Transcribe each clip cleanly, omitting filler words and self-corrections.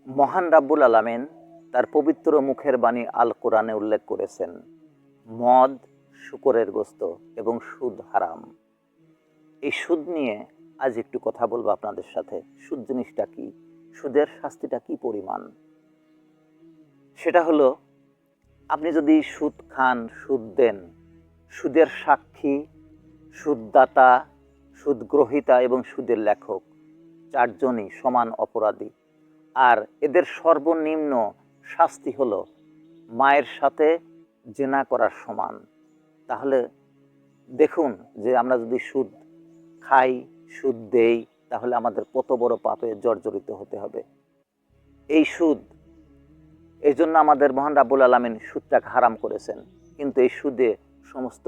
মহান রাব্বুল আলামিন তার পবিত্র মুখের বাণী আল কোরআনে উল্লেখ করেছেন, মদ শূকরের গোস্ত এবং সুদ হারাম। এই সুদ নিয়ে আজ একটু কথা বলবো আপনাদের সাথে। সুদ জিনিসটা কি, সুদের শাস্তিটা কি পরিমাণ। সেটা হলো, আপনি যদি সুদ খান, সুদ দেন, সুদের সাক্ষী, সুদদাতা, সুদগ্রহীতা এবং সুদের লেখক চারজনই সমান অপরাধী। আর এদের সর্বনিম্ন শাস্তি হলো মায়ের সাথে জেনা করার সমান। তাহলে দেখুন যে আমরা যদি সুদ খাই, সুদ দেই, তাহলে আমাদের কত বড় পাপে জর্জরিত হতে হবে। এই সুদ, এই জন্য আমাদের মহান রাব্বুল আলামিন সুদটাকে হারাম করেছেন। কিন্তু এই সুদে সমস্ত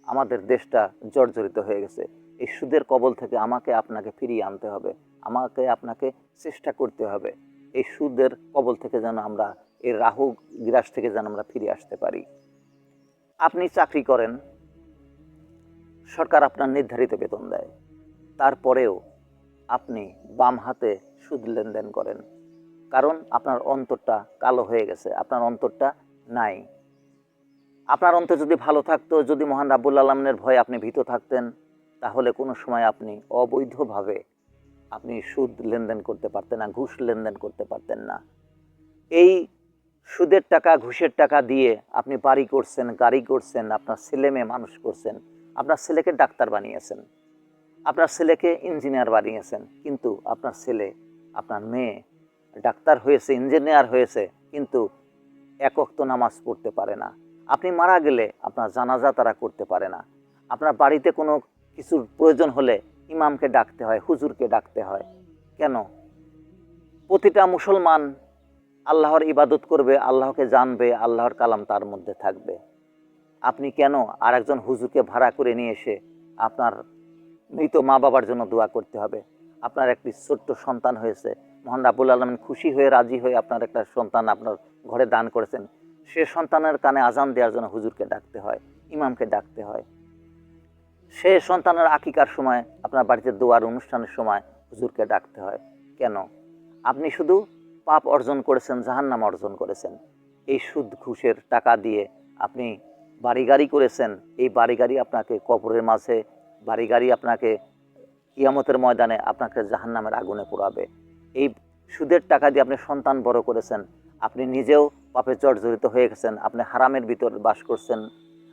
আমাদের দেশটা জর্জরিত হয়ে গেছে। এই সুদের কবল থেকে আমাকে আপনাকে ফিরিয়ে আনতে হবে, আমাকে আপনাকে চেষ্টা করতে হবে এই সুদের কবল থেকে যেন আমরা, এই রাহু গ্রাস থেকে যেন আমরা ফিরে আসতে পারি। আপনি চাকরি করেন, সরকার আপনার নির্ধারিত বেতন দেয়, তারপরেও আপনি বাম হাতে সুদ লেনদেন করেন, কারণ আপনার অন্তরটা কালো হয়ে গেছে, আপনার অন্তরটা নাই। আপনার অন্তর যদি ভালো থাকতো, যদি মহান রাব্বুল আলামিনের ভয়ে আপনি ভীত থাকতেন, তাহলে কোনো সময় আপনি অবৈধভাবে আপনি সুদ লেনদেন করতে পারতেন না, ঘুষ লেনদেন করতে পারতেন না। এই সুদের টাকা, ঘুষের টাকা দিয়ে আপনি বাড়ি করছেন, গাড়ি করছেন, আপনার ছেলে মেয়ে মানুষ করছেন, আপনার ছেলেকে ডাক্তার বানিয়েছেন, আপনার ছেলেকে ইঞ্জিনিয়ার বানিয়েছেন, কিন্তু আপনার ছেলে, আপনার মেয়ে ডাক্তার হয়েছে, ইঞ্জিনিয়ার হয়েছে, কিন্তু এক ওয়াক্ত নামাজ পড়তে পারে না। আপনি মারা গেলে আপনার জানাজা তারা করতে পারে না। আপনার বাড়িতে কোনো কিছুর প্রয়োজন হলে ইমামকে ডাকতে হয়, হুজুরকে ডাকতে হয়। কেন? প্রতিটা মুসলমান আল্লাহর ইবাদত করবে, আল্লাহকে জানবে, আল্লাহর কালাম তার মধ্যে থাকবে। আপনি কেন আরেকজন হুজুরকে ভাড়া করে নিয়ে এসে আপনার মৃত মা বাবার জন্য দোয়া করতে হবে? আপনার একটি ছোট্ট সন্তান হয়েছে, মহান রাব্বুল আলামিন খুশি হয়ে, রাজি হয়ে আপনার একটা সন্তান আপনার ঘরে দান করেছেন, সে সন্তানের কানে আজান দেওয়ার জন্য হুজুরকে ডাকতে হয়, ইমামকে ডাকতে হয়। সে সন্তানের আকিকার সময়, আপনার বাড়িতে দোয়ার অনুষ্ঠানের সময় হুজুরকে ডাকতে হয়। কেন? আপনি শুধু পাপ অর্জন করেছেন, জাহান্নাম অর্জন করেছেন। এই সুদ ঘুষের টাকা দিয়ে আপনি বাড়ি গাড়ি করেছেন, এই বাড়ি গাড়ি আপনাকে কবরের মাঝে, বাড়ি গাড়ি আপনাকে কিয়ামতের ময়দানে আপনাকে জাহান্নামের আগুনে পোড়াবে। এই সুদের টাকা দিয়ে আপনি সন্তান বড় করেছেন, আপনি নিজেও পাপে জর্জরিত হয়ে গেছেন, আপনি হারামের ভিতর বাস করছেন,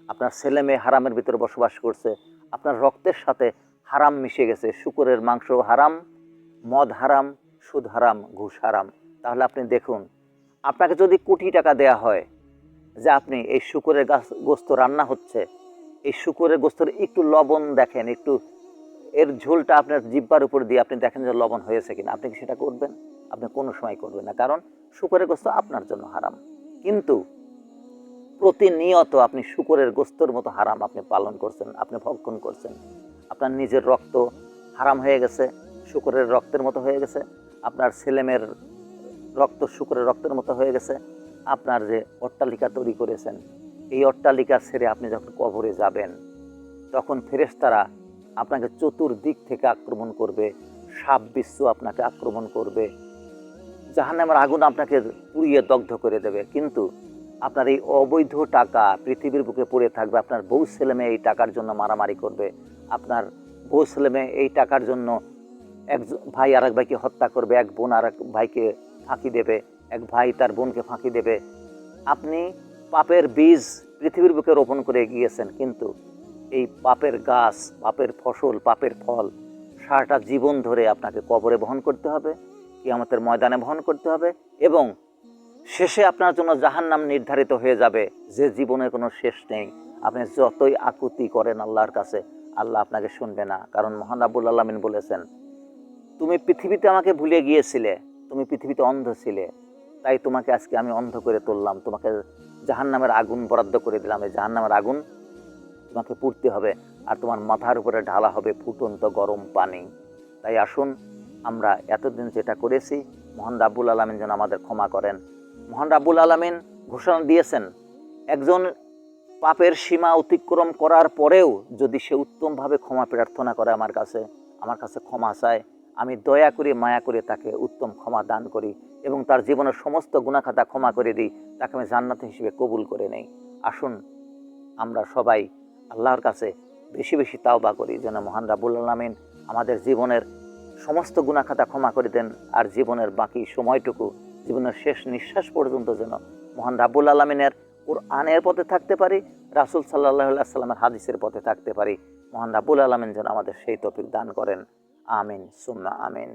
আপনার ছেলে মেয়ে হারামের ভিতরে বসবাস করছে, আপনার রক্তের সাথে হারাম মিশে গেছে। শূকরের মাংস হারাম, মদ হারাম, সুদ হারাম, ঘুষ হারাম। তাহলে আপনি দেখুন, আপনাকে যদি কোটি টাকা দেয়া হয় যে আপনি এই শূকরের গোস্ত রান্না হচ্ছে, এই শূকরের গোস্তের একটু লবণ দেখেন, একটু এর ঝোলটা আপনার জিহ্বার উপর দিয়ে আপনি দেখেন যে লবণ হয়েছে কিনা, আপনি কি সেটা করবেন? আপনি কোনো সময় করবেন না, কারণ শূকরের গোস্ত আপনার জন্য হারাম। কিন্তু প্রতিনিয়ত আপনি শূকরের গোস্তর মতো হারাম আপনি পালন করছেন, আপনি ভক্ষণ করছেন। আপনার নিজের রক্ত হারাম হয়ে গেছে, শূকরের রক্তের মতো হয়ে গেছে, আপনার ছেলেমেয়ের রক্ত শূকরের রক্তের মতো হয়ে গেছে। আপনার যে অট্টালিকা তৈরি করেছেন, এই অট্টালিকা ছেড়ে আপনি যখন কবরে যাবেন, তখন ফেরেশতারা আপনাকে চতুর্দিক থেকে আক্রমণ করবে, সাপ বিচ্ছু আপনাকে আক্রমণ করবে, জাহান্নামের আগুন আপনাকে পুড়িয়ে দগ্ধ করে দেবে। কিন্তু আপনার এই অবৈধ টাকা পৃথিবীর বুকে পড়ে থাকবে। আপনার বউ ছেলে মেয়ে এই টাকার জন্য মারামারি করবে, আপনার বউ ছেলে মেয়ে এই টাকার জন্য এক ভাই আর এক ভাইকে হত্যা করবে, এক বোন আর এক ভাইকে ফাঁকি দেবে, এক ভাই তার বোনকে ফাঁকি দেবে। আপনি পাপের বীজ পৃথিবীর বুকে রোপণ করে গিয়েছেন, কিন্তু এই পাপের গাছ, পাপের ফসল, পাপের ফল সারাটা জীবন ধরে আপনাকে কবরে বহন করতে হবে, কিয়ামতের ময়দানে বহন করতে হবে, এবং শেষে আপনার জন্য জাহান্নাম নির্ধারিত হয়ে যাবে, যে জীবনের কোনো শেষ নেই। আপনি যতই আকুতি করেন আল্লাহর কাছে, আল্লাহ আপনাকে শুনবে না। কারণ মহান রাব্বুল আলামিন বলেছেন, তুমি পৃথিবীতে আমাকে ভুলে গিয়েছিলে, তুমি পৃথিবীতে অন্ধ ছিলে, তাই তোমাকে আজকে আমি অন্ধ করে তুললাম, তোমাকে জাহান্নামের আগুন বরাদ্দ করে দিলাম। এই জাহান্নামের আগুন তোমাকে পুড়তে হবে, আর তোমার মাথার উপরে ঢালা হবে ফুটন্ত গরম পানি। তাই আসুন, আমরা এতদিন যেটা করেছি, মহান রাব্বুল আলামিন যেন আমাদের ক্ষমা করেন। মহান রাব্বুল আলামিন ঘোষণা দিয়েছেন, একজন পাপের সীমা অতিক্রম করার পরেও যদি সে উত্তমভাবে ক্ষমা প্রার্থনা করে আমার কাছে ক্ষমা চায়, আমি দয়া করে মায়া করে তাকে উত্তম ক্ষমা দান করি এবং তার জীবনের সমস্ত গুনাহখাতা ক্ষমা করে দিই, তাকে আমি জান্নাত হিসেবে কবুল করে নেই। আসুন আমরা সবাই আল্লাহর কাছে বেশি বেশি তাওবা করি, যেন মহান রাব্বুল আলামিন আমাদের জীবনের সমস্ত গুনাহখাতা ক্ষমা করে দেন, আর জীবনের বাকি সময়টুকু, জীবনের শেষ নিঃশ্বাস পর্যন্ত যেন মহান রাব্বুল আলামিনের কুরআনের পথে থাকতে পারি, রাসূল সাল্লাল্লাহু আলাইহি ওয়াসাল্লামের হাদিসের পথে থাকতে পারি। মহান রাব্বুল আলামিন যেন আমাদের সেই তৌফিক দান করেন। আমিন সুম্মা আমিন।